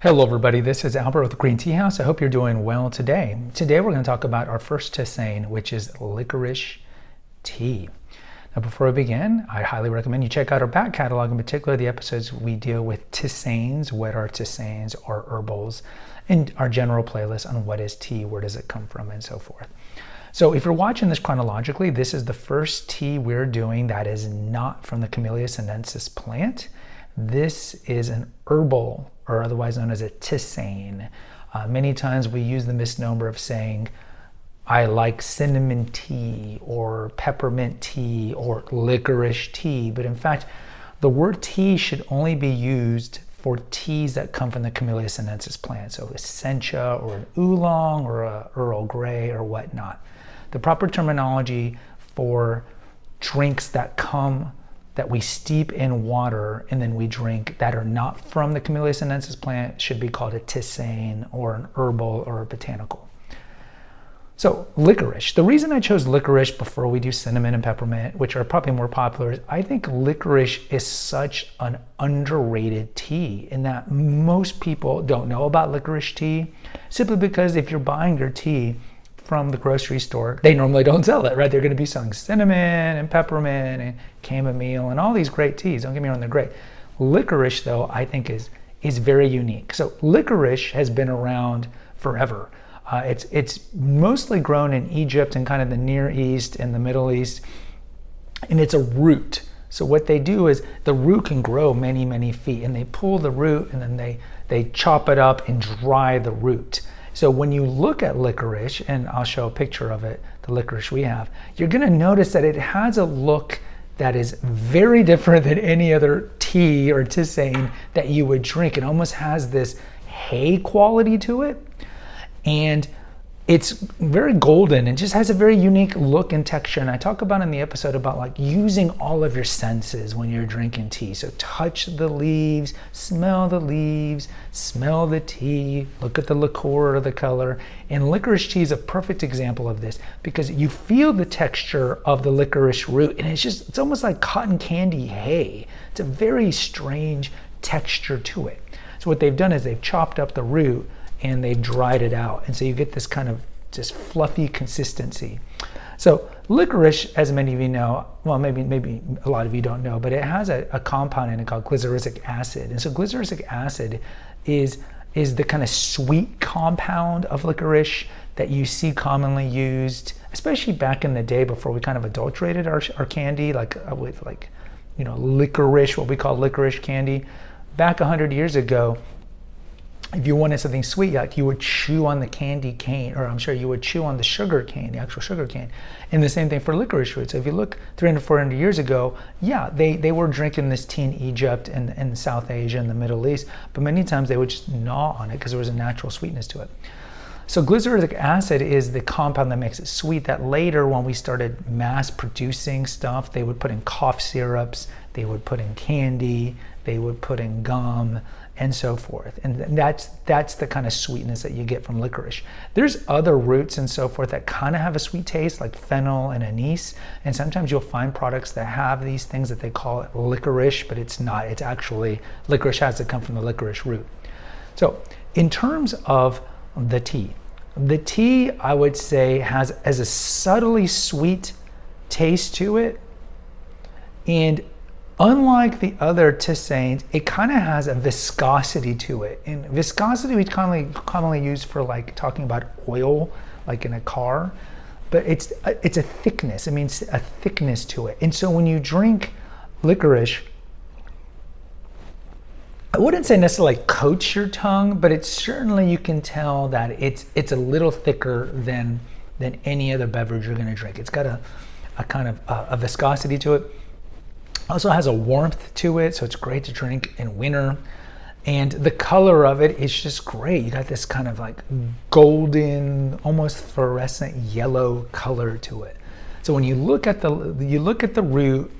Hello everybody, this is Albert with the Green Tea House. I hope you're doing well today. Today we're going to talk about our first tisane, which is licorice tea. Now before I begin, I highly recommend you check out our back catalog, in particular the episodes we deal with tisanes, what are tisanes or herbals, and our general playlist on what is tea, where does it come from, and so forth. So if you're watching this chronologically, this is the first tea we're doing that is not from the Camellia sinensis plant. This is an herbal, or otherwise known as a tisane. Many times we use the misnomer of saying, I like cinnamon tea or peppermint tea or licorice tea, but in fact, the word tea should only be used for teas that come from the Camellia sinensis plant, so a sencha or an oolong or a Earl Grey or whatnot. The proper terminology for drinks that we steep in water and then we drink that are not from the Camellia sinensis plant should be called a tisane or an herbal or a botanical. So licorice. The reason I chose licorice before we do cinnamon and peppermint, which are probably more popular, is I think licorice is such an underrated tea in that most people don't know about licorice tea, simply because if you're buying your tea from the grocery store, they normally don't sell it, right? They're going to be selling cinnamon and peppermint and chamomile and all these great teas. Don't get me wrong, they're great. Licorice, though, I think is very unique. So licorice has been around forever. It's mostly grown in Egypt and kind of the Near East and the Middle East, and it's a root. So what they do is the root can grow many, many feet, and they pull the root and then they chop it up and dry the root. So when you look at licorice, and I'll show a picture of it, the licorice we have, you're going to notice that it has a look that is very different than any other tea or tisane that you would drink. It almost has this hay quality to it, and it's very golden and just has a very unique look and texture. And I talk about in the episode about like using all of your senses when you're drinking tea. So touch the leaves, smell the tea, look at the liqueur or the color. And licorice tea is a perfect example of this because you feel the texture of the licorice root, and it's almost like cotton candy hay. It's a very strange texture to it. So what they've done is they've chopped up the root and they've dried it out, and so you get this kind of just fluffy consistency. So licorice, as many of you know, well, maybe a lot of you don't know, but it has a compound in it called glyceric acid. And so glyceric acid is the kind of sweet compound of licorice that you see commonly used, especially back in the day before we kind of adulterated our candy, with licorice, what we call licorice candy. Back 100 years ago, if you wanted something sweet, like you would chew on the candy cane, or I'm sure you would chew on the sugar cane, the actual sugar cane. And the same thing for licorice root. So if you look 300, 400 years ago, yeah, they were drinking this tea in Egypt and South Asia and the Middle East, but many times they would just gnaw on it because there was a natural sweetness to it. So glyceric acid is the compound that makes it sweet, that later when we started mass producing stuff, they would put in cough syrups, they would put in candy, they would put in gum, and so forth. And that's the kind of sweetness that you get from licorice. There's other roots and so forth that kind of have a sweet taste, like fennel and anise. And sometimes you'll find products that have these things that they call it licorice, but it's not. It's actually, licorice has to come from the licorice root. So in terms of the tea, I would say has a subtly sweet taste to it. And unlike the other tisanes, it kind of has a viscosity to it. And viscosity we commonly use for like talking about oil, like in a car, but it's a thickness. It means a thickness to it. And so when you drink licorice, I wouldn't say necessarily coats your tongue, but it's certainly, you can tell that it's a little thicker than any other beverage you're going to drink. It's got a kind of a viscosity to it. Also has a warmth to it, so it's great to drink in winter. And the color of it is just great. You got this kind of like golden, almost fluorescent yellow color to it. So when you look at the root,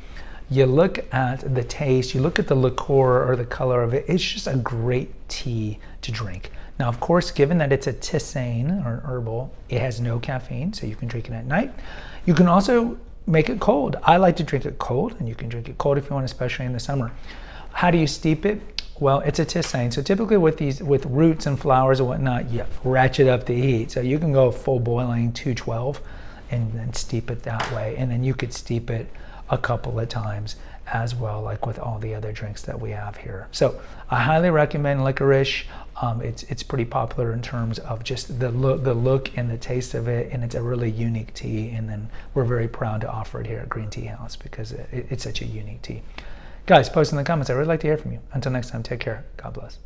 you look at the taste, you look at the liqueur or the color of it, it's just a great tea to drink. Now, of course, given that it's a tisane or an herbal, it has no caffeine, so you can drink it at night. You can also make it cold. I like to drink it cold, and you can drink it cold if you want, especially in the summer. How do you steep it? Well, it's a tisane. So typically with roots and flowers and whatnot, you ratchet up the heat. So you can go full boiling 212 and then steep it that way. And then you could steep it a couple of times as well, like with all the other drinks that we have here. So I highly recommend Licorice. It's pretty popular in terms of just the look and the taste of it, and it's a really unique tea. And then we're very proud to offer it here at Green Tea House because it's such a unique tea. Guys, post in the comments. I really like to hear from you. Until next time, take care. God bless.